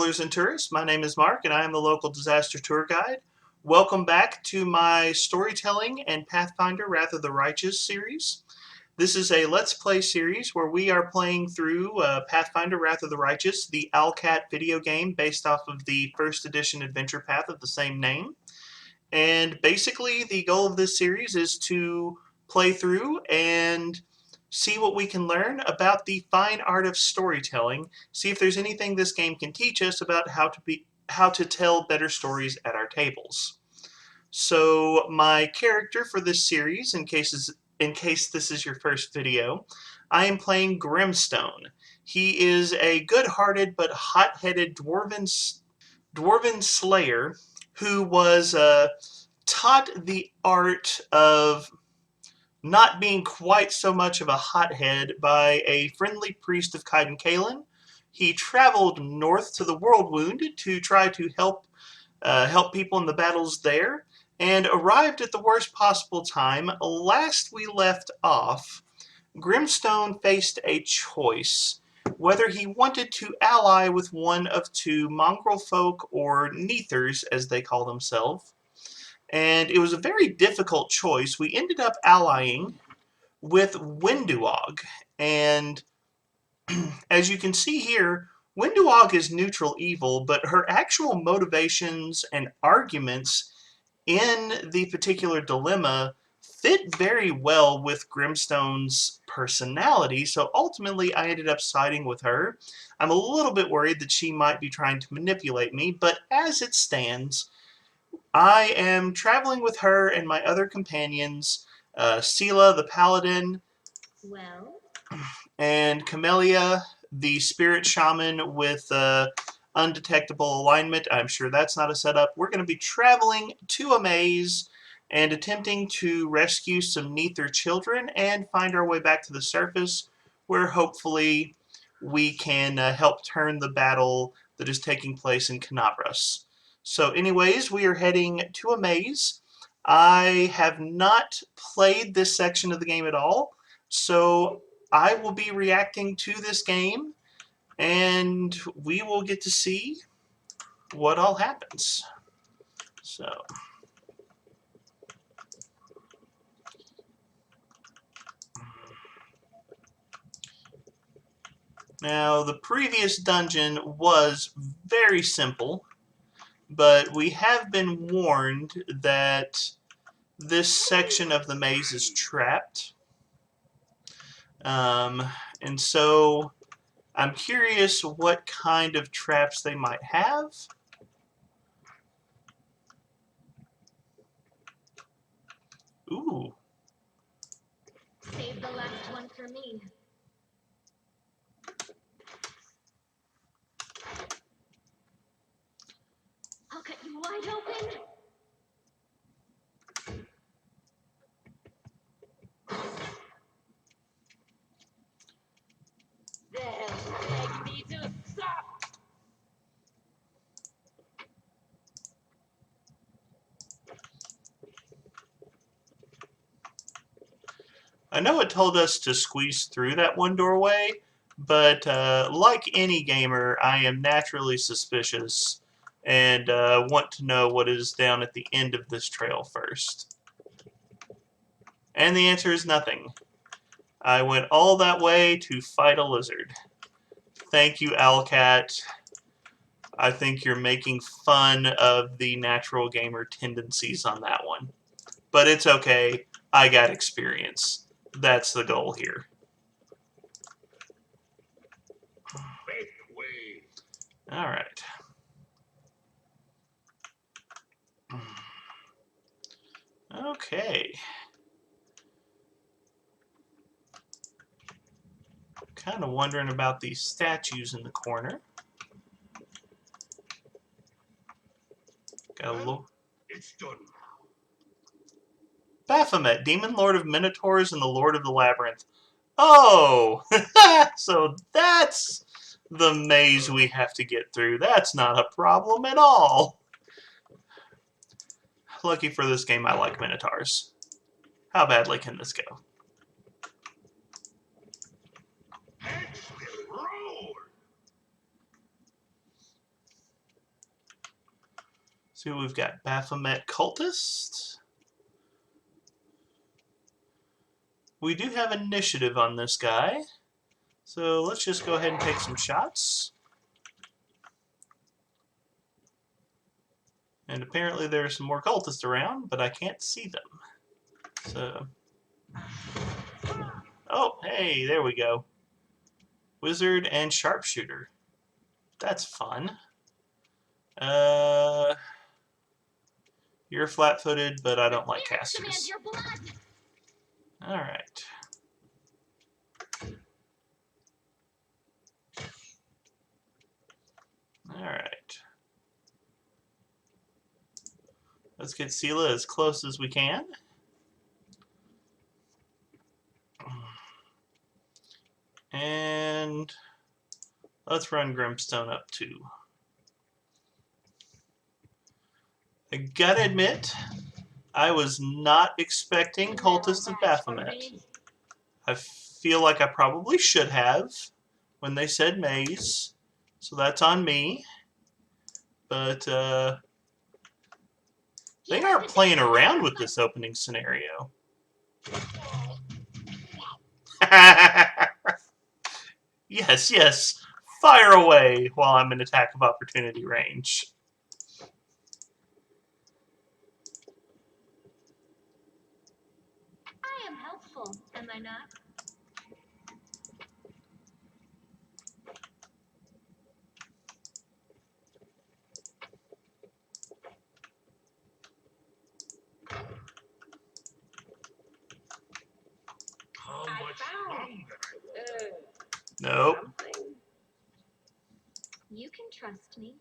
travelers and tourists. My name is Mark, and I am the local disaster tour guide. Welcome back to my storytelling and Pathfinder Wrath of the Righteous series. This is a Let's Play series where we are playing through Pathfinder Wrath of the Righteous, the Owlcat video game based off of the first edition adventure path of the same name. And basically, the goal of this series is to play through and see what we can learn about the fine art of storytelling, see if there's anything this game can teach us about how to tell better stories at our tables. So my character for this series, in case this is your first video, I am playing Grymstone. He is a good-hearted but hot-headed dwarven slayer who was taught the art of not being quite so much of a hothead by a friendly priest of Kaiden Kalen. He traveled north to the Worldwound to try to help people in the battles there, and arrived at the worst possible time. Last we left off, Grymstone faced a choice, whether he wanted to ally with one of two mongrel folk, or neathers as they call themselves. And it was a very difficult choice. We ended up allying with Winduog, and as you can see here, Winduog is neutral evil, but her actual motivations and arguments in the particular dilemma fit very well with Grymstone's personality, so ultimately I ended up siding with her. I'm a little bit worried that she might be trying to manipulate me, but as it stands, I am traveling with her and my other companions, Sela the Paladin, and Camellia the Spirit Shaman with undetectable alignment. I'm sure that's not a setup. We're going to be traveling to a maze and attempting to rescue some Neether children and find our way back to the surface, where hopefully we can help turn the battle that is taking place in Canabras. So anyways, we are heading to a maze. I have not played this section of the game at all, so I will be reacting to this game, and we will get to see what all happens. So now, the previous dungeon was very simple, but we have been warned that this section of the maze is trapped. And so I'm curious what kind of traps they might have. Ooh. Save the last one for me. I'll cut you wide open. They'll beg me to stop. I know it told us to squeeze through that one doorway, but like any gamer, I am naturally suspicious and want to know what is down at the end of this trail first. And the answer is nothing. I went all that way to fight a lizard. Thank you, Owlcat. I think you're making fun of the natural gamer tendencies on that one. But it's okay. I got experience. That's the goal here. All right. Okay. Kind of wondering about these statues in the corner. Got a little. It's done. Baphomet, Demon Lord of Minotaurs and the Lord of the Labyrinth. Oh! So that's the maze we have to get through. That's not a problem at all. Lucky for this game, I like Minotaurs. How badly can this go? See, we've got Baphomet Cultist. We do have initiative on this guy, so let's just go ahead and take some shots. And apparently there's some more cultists around, but I can't see them. So, oh, hey, there we go. Wizard and Sharpshooter. That's fun. You're flat-footed, but I don't like casters. Alright. Alright. Let's get Sela as close as we can. And let's run Grymstone up too. I gotta admit, I was not expecting Cultist of Baphomet. I feel like I probably should have when they said maze, so that's on me. But they aren't playing around with this opening scenario. Yes, yes. Fire away while I'm in attack of opportunity range. I am helpful, am I not? How much longer? Nope. Something. You can trust me.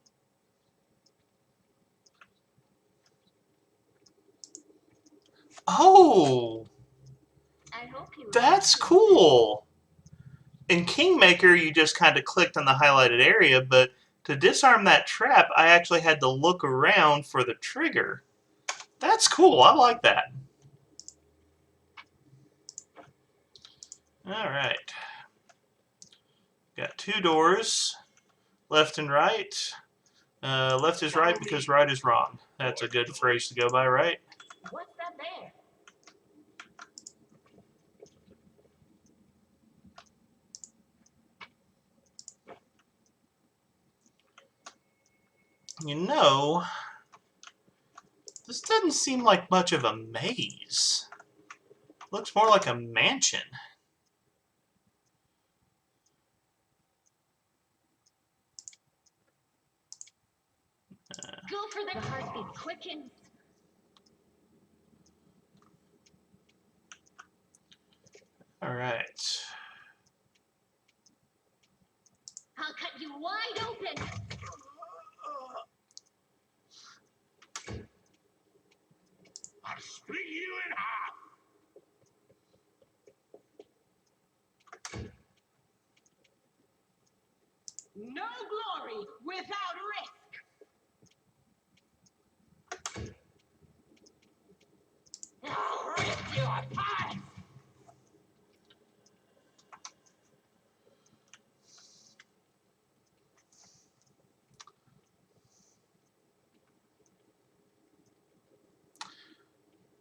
Oh, I hope you. that's cool. In Kingmaker, you just kind of clicked on the highlighted area, but to disarm that trap, I actually had to look around for the trigger. That's cool. I like that. All right. Got two doors, left and right. Left is right because right is wrong. That's a good phrase to go by, right? What's that there? You know, this doesn't seem like much of a maze. Looks more like a mansion. Go for the heartbeat quickens. All right. I'll cut you wide open. I'll split you in half. No glory without risk. I'll rip you apart.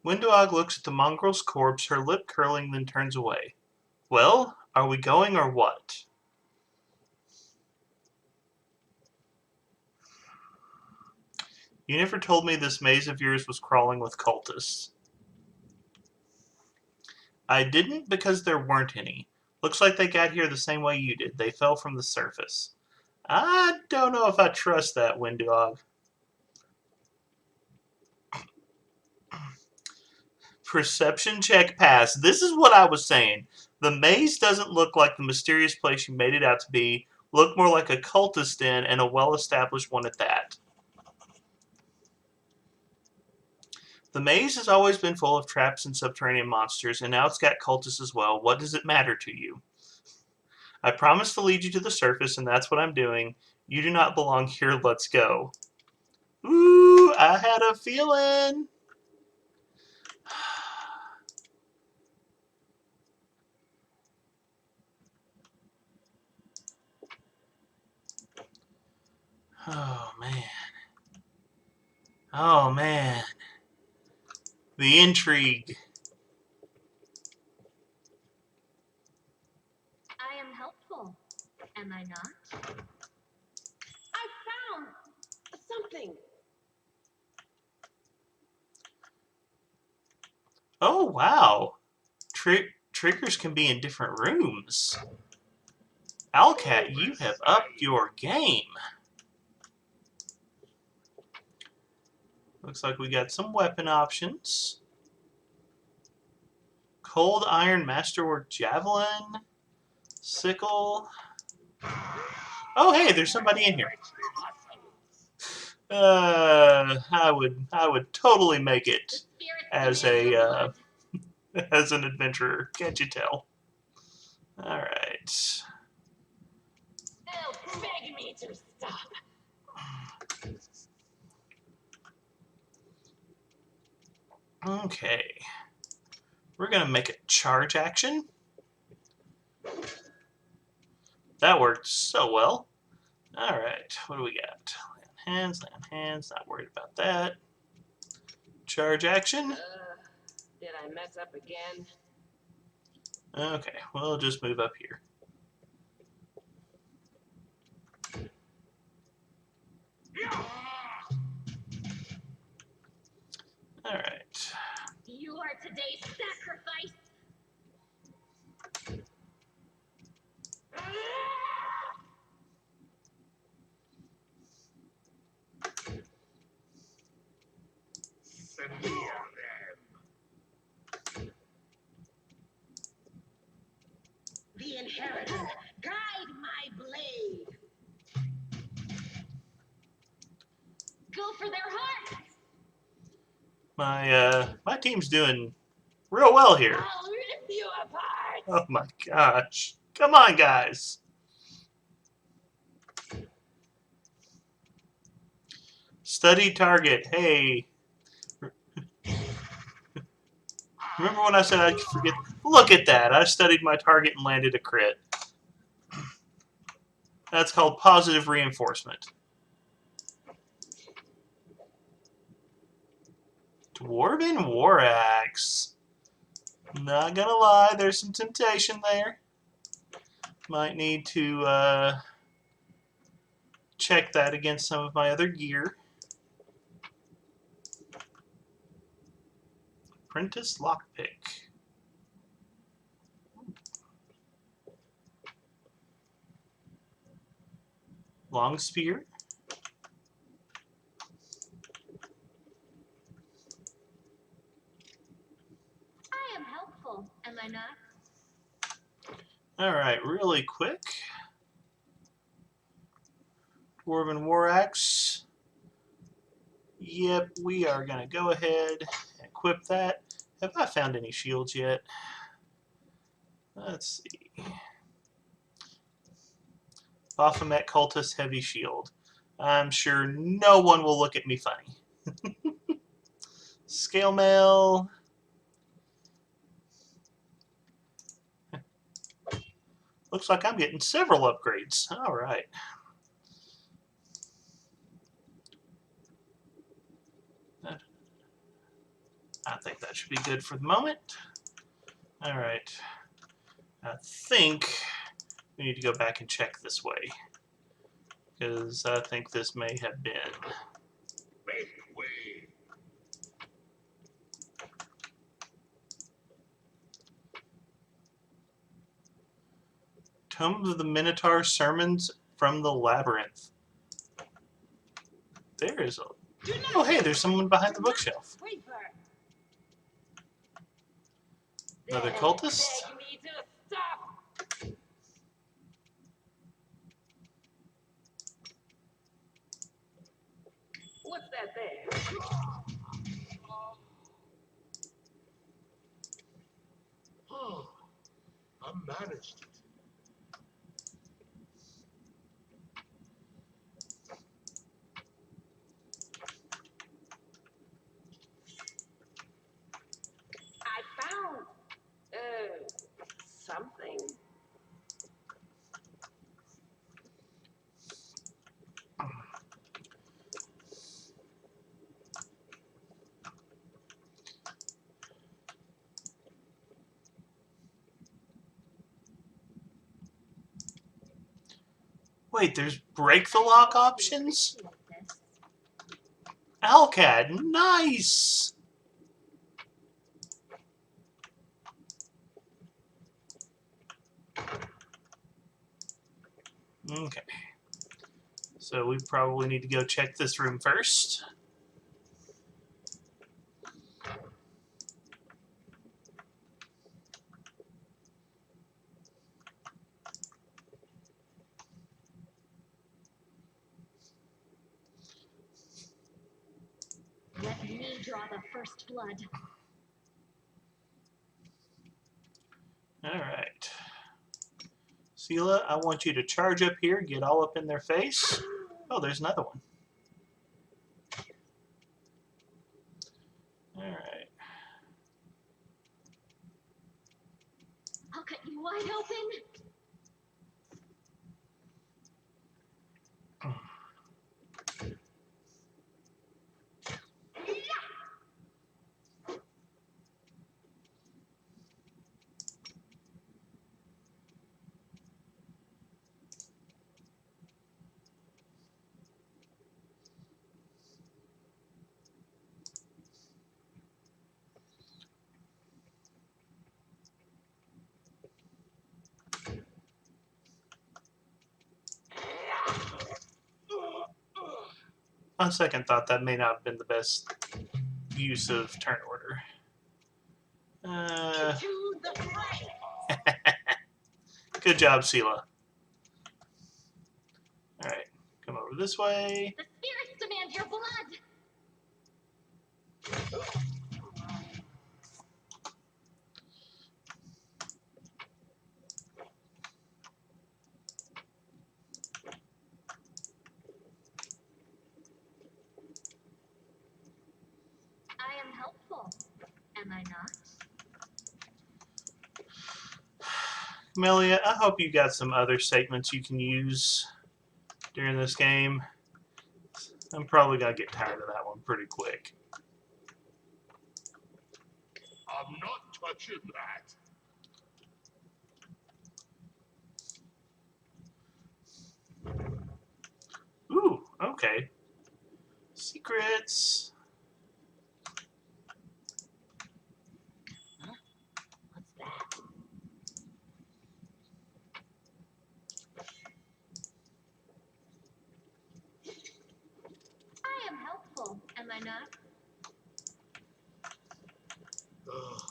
Windowog looks at the mongrel's corpse, her lip curling, then turns away. Well, are we going or what? You never told me this maze of yours was crawling with cultists. I didn't because there weren't any. Looks like they got here the same way you did. They fell from the surface. I don't know if I trust that, Windowog. Perception check pass. This is what I was saying. The maze doesn't look like the mysterious place you made it out to be. Look more like a cultist den, and a well-established one at that. The maze has always been full of traps and subterranean monsters, and now it's got cultists as well. What does it matter to you? I promised to lead you to the surface, and that's what I'm doing. You do not belong here. Let's go. Ooh, I had a feeling. Oh, man. Oh man, the intrigue. I am helpful, am I not? I found something. Oh wow, triggers can be in different rooms. Owlcat, you have upped your game. Looks like we got some weapon options. Cold Iron Masterwork Javelin, Sickle. Oh hey, there's somebody in here. I would totally make The it spirits as demand your a blood. as an adventurer. Can't you tell? All right. They'll beg me to stop. Okay. We're gonna make a charge action. That worked so well. All right. What do we got? Land hands. Not worried about that. Charge action. Did I mess up again? Okay. We'll just move up here. All right. You are today's sacrifice. Severe them. The inheritor, guide my blade. Go for their hearts. My team's doing real well here. I'll rip you apart. Oh my gosh. Come on, guys. Study target. Hey. Remember when I said I'd forget? Look at that. I studied my target and landed a crit. That's called positive reinforcement. Dwarven War Axe. Not gonna lie, there's some temptation there. Might need to check that against some of my other gear. Apprentice Lockpick. Long Spear. I am helpful, am I not? Alright, really quick. Dwarven War Axe. Yep, we are going to go ahead and equip that. Have I found any shields yet? Let's see. Baphomet Cultist Heavy Shield. I'm sure no one will look at me funny. Scale Mail. Looks like I'm getting several upgrades. Alright. I think that should be good for the moment. Alright. I think we need to go back and check this way. Because I think this may have been. Make way. Tome of the Minotaur Sermons from the Labyrinth. There is a... Oh, hey, there's someone behind the bookshelf. Another cultist? Beg me to stop. What's that there? Oh, I managed it. I found something. Wait, there's break the lock options? Owlcat, nice! Okay. So we probably need to go check this room first. Let me draw the first blood. Alright. Sela, I want you to charge up here, get all up in their face. Oh, there's another one. Alright. I'll cut you wide open. On second thought, that may not have been the best use of turn order. To the fray. Good job, Sela. Alright, come over this way. The spirits demand your blood. I am helpful, am I not? Melia, I hope you got some other segments you can use during this game. I'm probably going to get tired of that one pretty quick. I'm not touching that. Ooh, okay. Secrets. What's that? I am helpful, am I not? Ugh.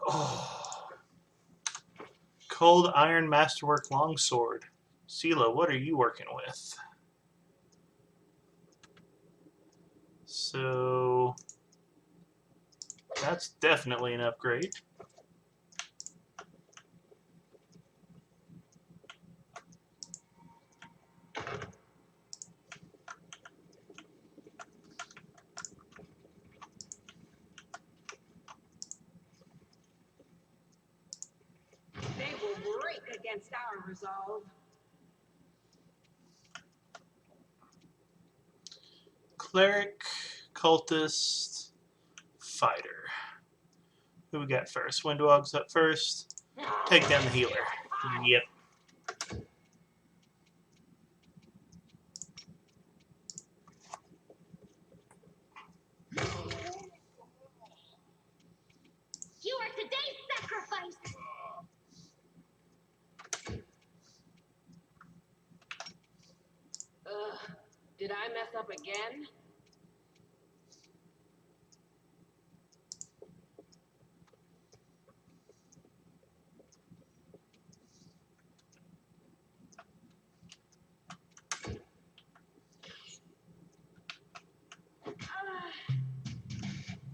Oh. Cold Iron Masterwork Longsword. Sela, what are you working with? So that's definitely an upgrade. They will break against our resolve. Cleric, Cultist, Fighter. Who we got first? Windwog's up first. Take down the healer. Yep. You are today's sacrifice. Did I mess up again?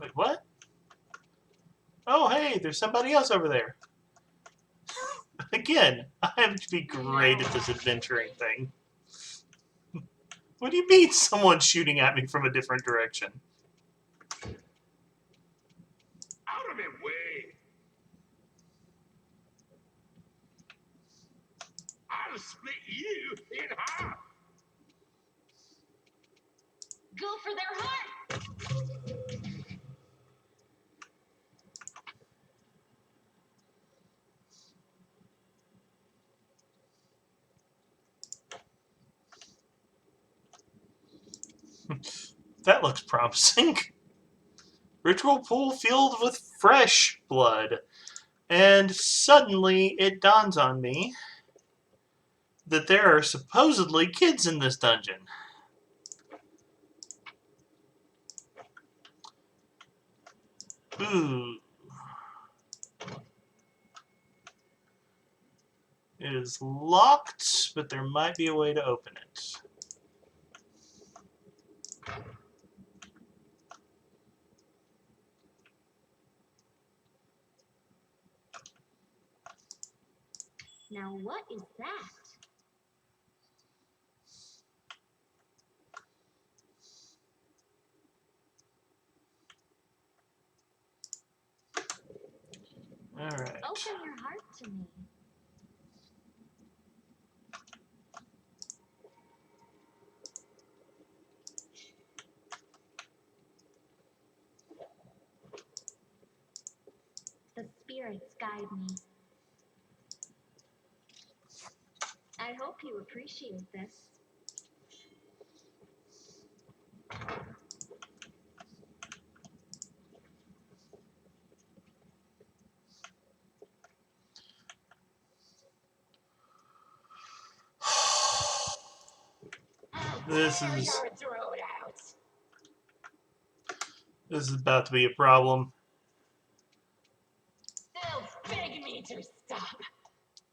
Wait, what? Oh, hey, there's somebody else over there. Again, I have to be great at this adventuring thing. What do you mean someone's shooting at me from a different direction? Out of my way. I'll split you in half. Go for their heart. That looks promising. Ritual pool filled with fresh blood. And suddenly it dawns on me that there are supposedly kids in this dungeon. Ooh. It is locked, but there might be a way to open it. Now what is that? All right. Open your heart to me. The spirits guide me. I hope you appreciate this. This is about to be a problem. Still beg me to stop.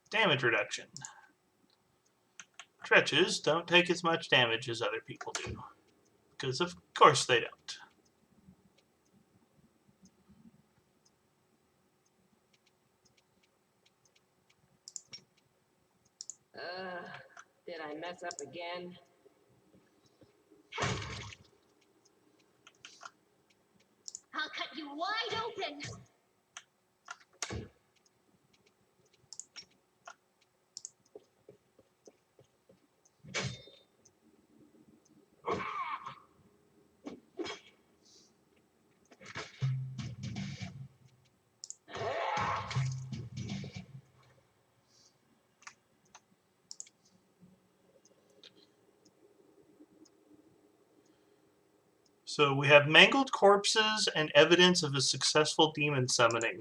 Damage reduction. Tretches don't take as much damage as other people do. Because of course they don't. Did I mess up again? I'll cut you wide open. So we have mangled corpses and evidence of a successful demon summoning.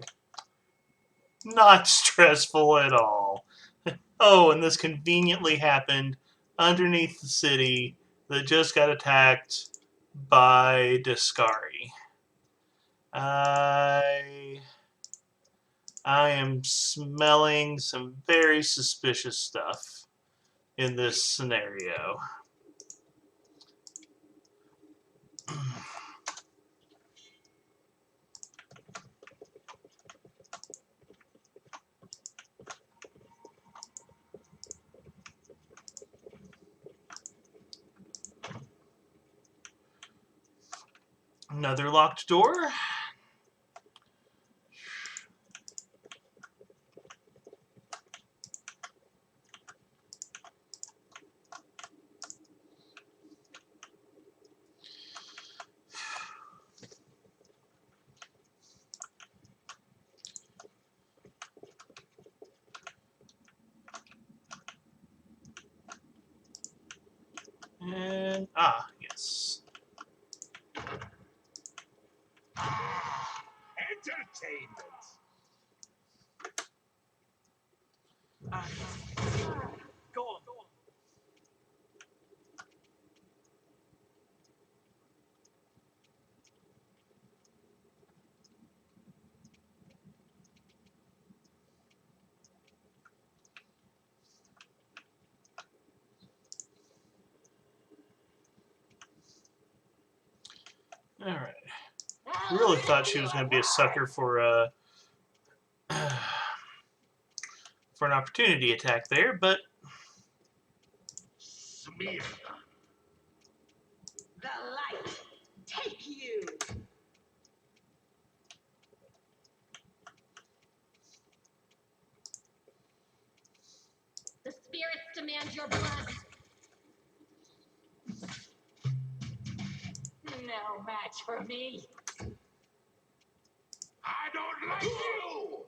Not stressful at all. Oh, and this conveniently happened underneath the city that just got attacked by Discari. I am smelling some very suspicious stuff in this scenario. Another locked door. And, yes. Entertainment. Go on. All right. Really thought she was going to be a sucker for for an opportunity attack there, but Smear. The light. Take you. The spirits demand your blood. no match for me. I don't like you!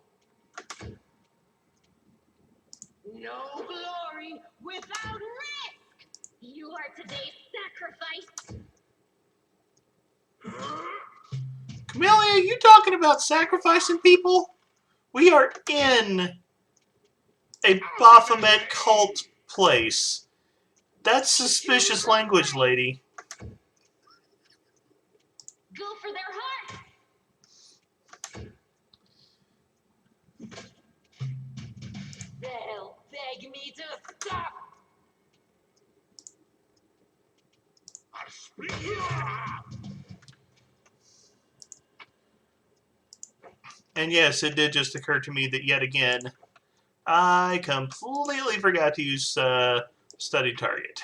No glory without risk. You are today's sacrifice. Camellia, you talking about sacrificing people? We are in a Baphomet cult place. That's suspicious language, lady. Go for their hearts. They'll beg me to stop. I'll split you in half! And yes, it did just occur to me that yet again, I completely forgot to use study target.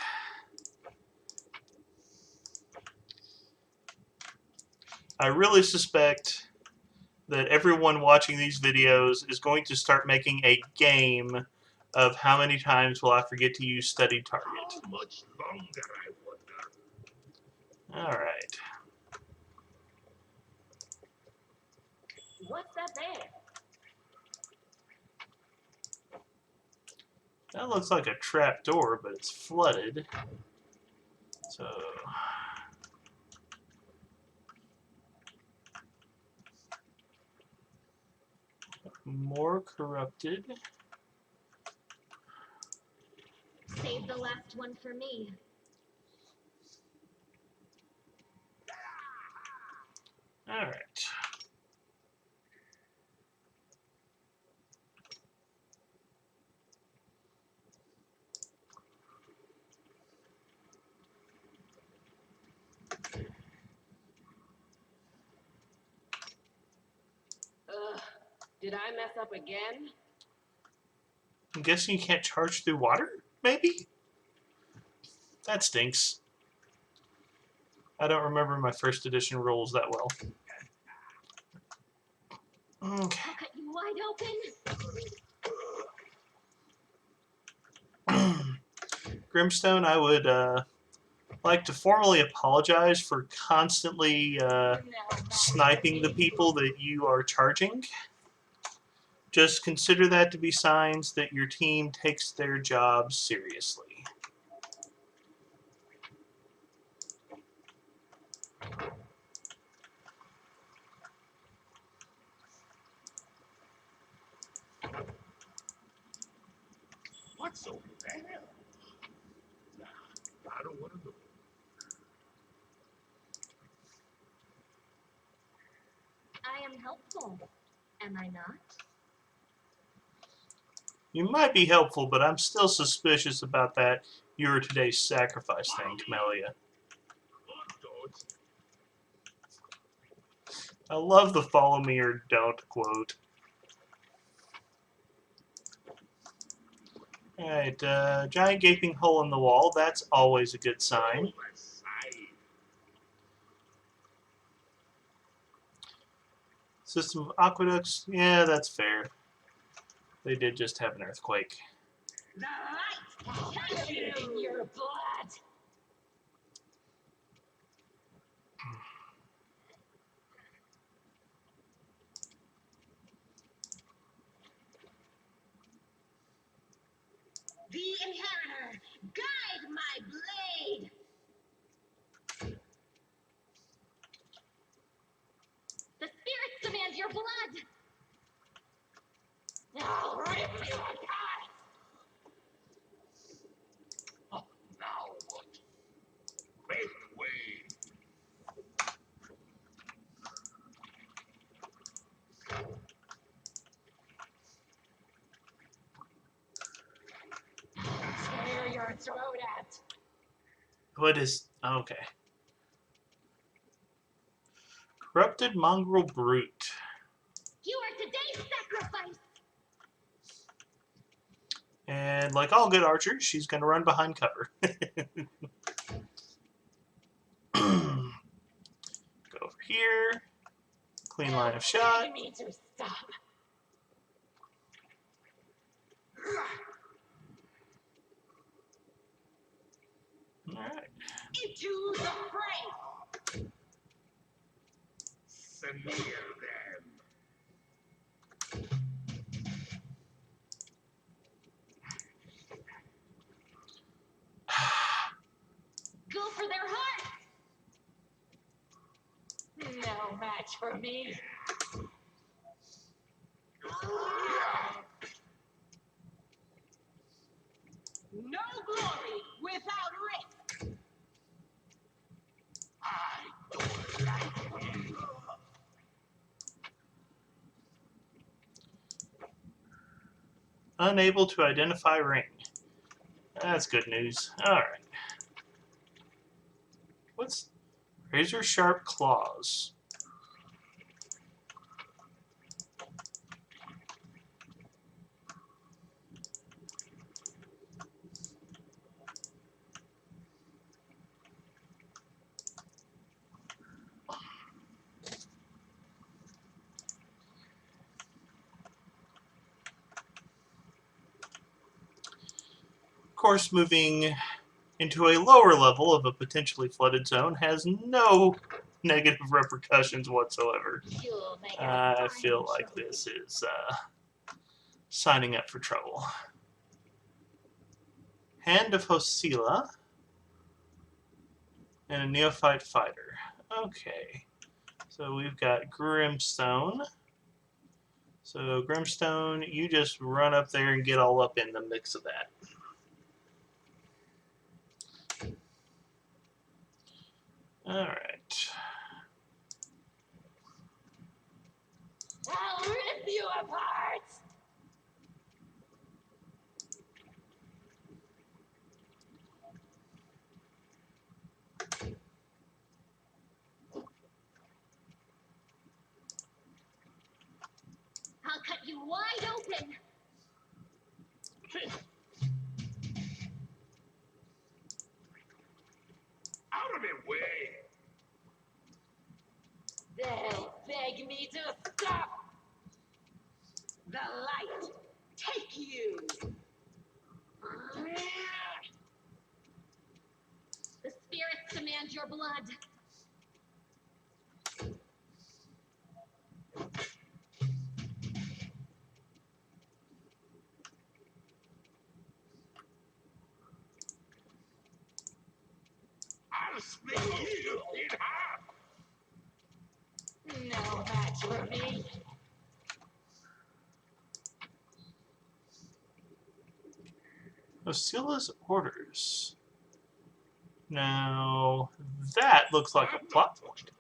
I really suspect that everyone watching these videos is going to start making a game of how many times will I forget to use study target. How much longer, I wonder? Alright. What's that there? That looks like a trap door, but it's flooded. So... more corrupted. Save the last one for me. Alright. Ugh. Did I mess up again? I'm guessing you can't charge through water, maybe? That stinks. I don't remember my first edition rules that well. Okay. I'll cut you wide open. Grymstone, I would like to formally apologize for constantly sniping the people that you are charging. Just consider that to be signs that your team takes their job seriously. What's over there? Nah, I don't want to know. I am helpful. Am I not? You might be helpful, but I'm still suspicious about that "you're today's sacrifice" thing, Camellia. Oh, don't. I love the "follow me or don't" quote. Alright, giant gaping hole in the wall. That's always a good sign. Oh, aside. System of aqueducts. Yeah, that's fair. They did just have an earthquake. The light touch you in your blood. The inheritor, guide my blade. The spirits demand your blood. I'll rip you apart. Oh, now what? Make way. Clear your throat at. What is... okay. Corrupted mongrel brute. You are today's sacrifice. And like all good archers, she's going to run behind cover. Go over here. Clean line of shot. Beg me to stop. Alright. Into the fray. so near them. Go for their heart. No match for me. No glory without risk. I don't like you. Unable to identify ring. That's good news. Alright. What's razor sharp claws? Of course, moving into a lower level of a potentially flooded zone has no negative repercussions whatsoever. You'll make I feel like this is signing up for trouble. Hand of Hosila and a neophyte fighter. Okay, so we've got Grymstone. So Grymstone, you just run up there and get all up in the mix of that. Alright. I'll rip you apart. I'll cut you wide open. Out of my way. They'll beg me to stop. The light, take you. The spirits demand your blood. I'll split you in half. No match for me. Osila's orders. Now, that looks like a plot point.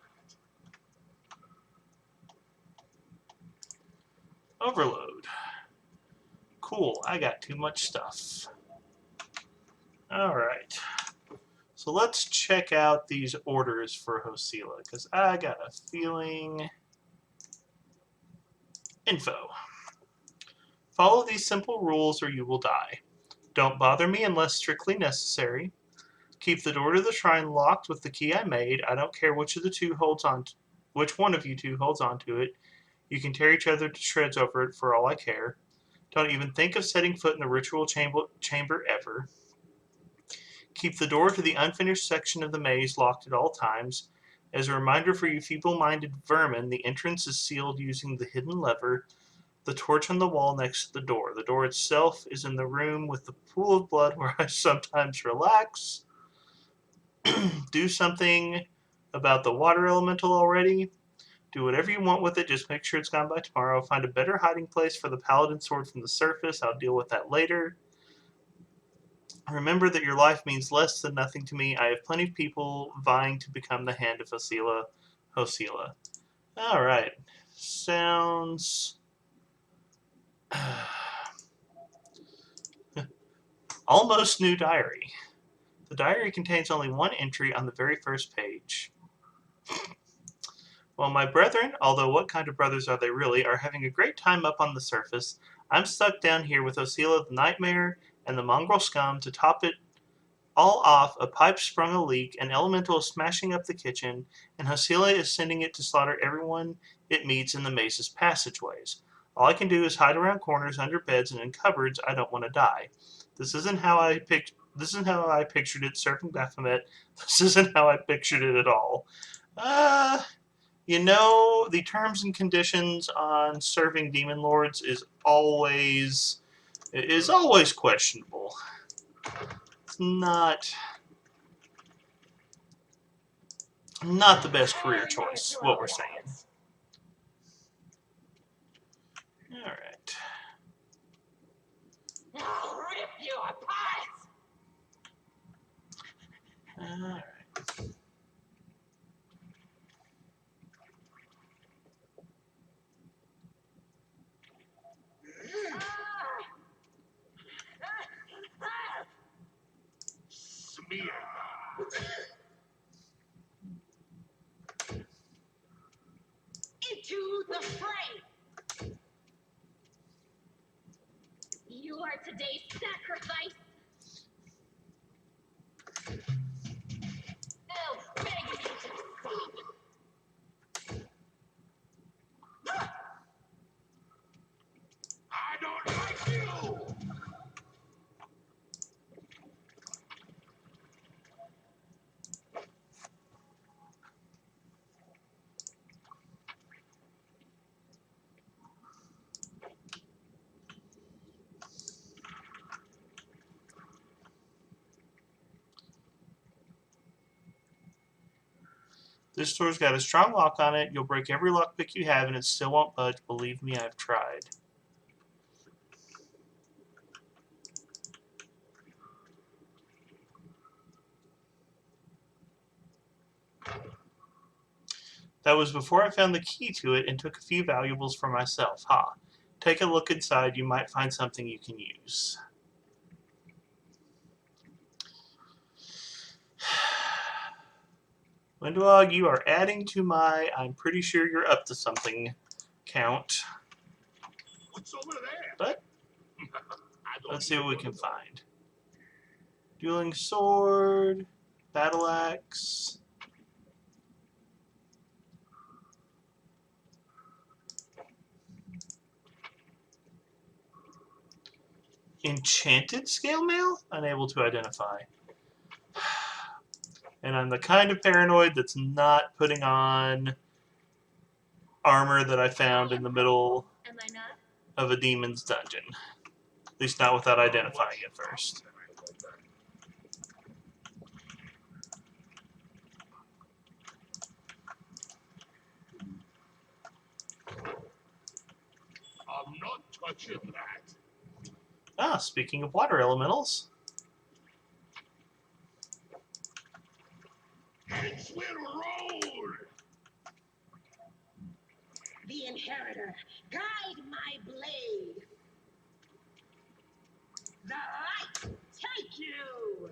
Overload. Cool, I got too much stuff. Alright. So let's check out these orders for Hosila, because I got a feeling... Info. Follow these simple rules or you will die. Don't bother me unless strictly necessary. Keep the door to the shrine locked with the key I made. I don't care which one of you two holds on to it. You can tear each other to shreds over it for all I care. Don't even think of setting foot in the ritual chamber ever. Keep the door to the unfinished section of the maze locked at all times. As a reminder for you feeble-minded vermin, the entrance is sealed using the hidden lever, the torch on the wall next to the door. The door itself is in the room with the pool of blood where I sometimes relax. Do something about the water elemental already. Do whatever you want with it, just make sure it's gone by tomorrow. Find a better hiding place for the paladin sword from the surface. I'll deal with that later. Remember that your life means less than nothing to me. I have plenty of people vying to become the hand of Hosila. Alright. Sounds... Almost new diary. The diary contains only one entry on the very first page. Well, my brethren, although what kind of brothers are they really, are having a great time up on the surface. I'm stuck down here with Hosila the Nightmare and the mongrel scum. To top it all off, a pipe sprung a leak, an elemental is smashing up the kitchen, and Hosila is sending it to slaughter everyone it meets in the maze's passageways. All I can do is hide around corners, under beds, and in cupboards. I don't want to die. This isn't how I pictured it, surfing Baphomet. This isn't how I pictured it at all. You know, the terms and conditions on serving demon lords is always questionable. It's not the best career choice, what we're saying. All right. I'll rip you apart. All right. Smear. Into the fray. You are today's sacrifice. They'll beg me to stop. I don't like you. This store's got a strong lock on it. You'll break every lockpick you have and it still won't budge. Believe me, I've tried. That was before I found the key to it and took a few valuables for myself. Ha. Take a look inside. You might find something you can use. Windwog, you are adding to my I'm pretty sure you're up to something count. What's over there? But I don't let's see what we can know. find. Dueling sword, battle axe. Enchanted scale mail? Unable to identify. And I'm the kind of paranoid that's not putting on armor that I found in the middle Am I not? of a demon's dungeon. At least not without identifying it first. I'm not touching that. Ah, speaking of water elementals. Heads will roll. The inheritor, guide my blade. The light, take you.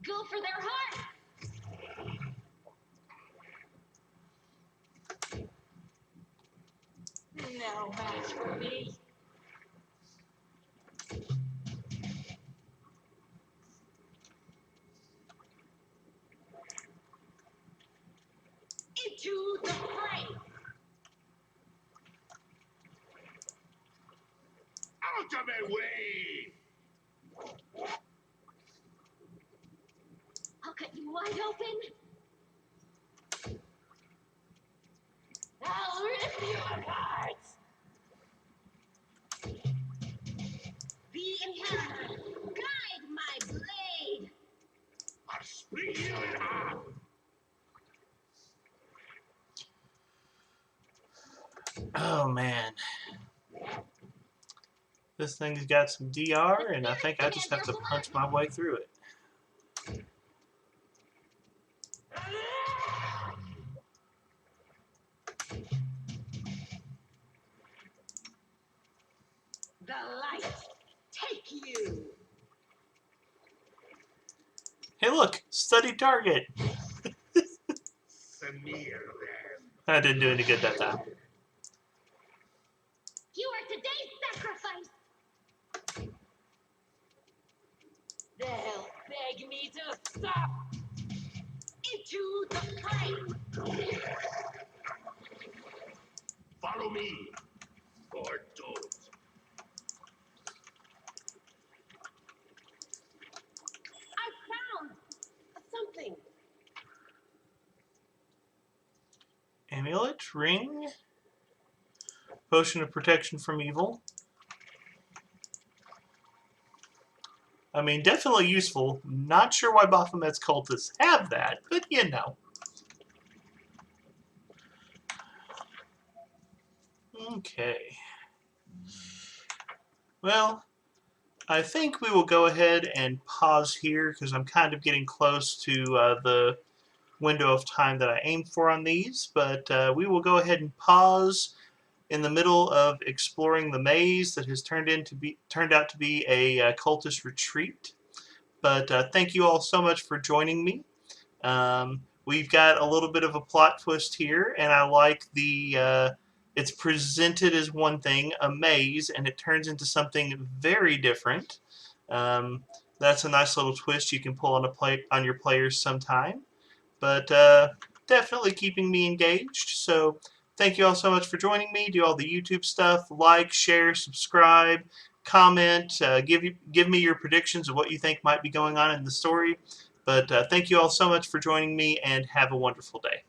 Go for their heart. No match for me. Into the fray. Out of my way. I'll cut you wide open. I'll rip you apart. The inheritor, guide my blade. I'll split you in half. Oh man. This thing's got some DR, and I think I just have to punch my way through it. The light, take you. Hey look! Study target! Smear them. I didn't do any good that time. You are today's sacrifice. They'll beg me to stop. Into the fray. Follow me. Or don't. amulet, ring, potion of protection from evil. I mean, definitely useful. Not sure why Baphomet's cultists have that, but you know. Okay. Well, I think we will go ahead and pause here because I'm kind of getting close to the window of time that I aimed for on these, but we will go ahead and pause in the middle of exploring the maze that has turned out to be a cultist retreat. But thank you all so much for joining me. We've got a little bit of a plot twist here, and I like it's presented as one thing, a maze, and it turns into something very different. Um, that's a nice little twist you can pull on your players sometime, but definitely keeping me engaged. So thank you all so much for joining me. Do all the YouTube stuff, like, share, subscribe, comment, give me your predictions of what you think might be going on in the story. But thank you all so much for joining me, and have a wonderful day.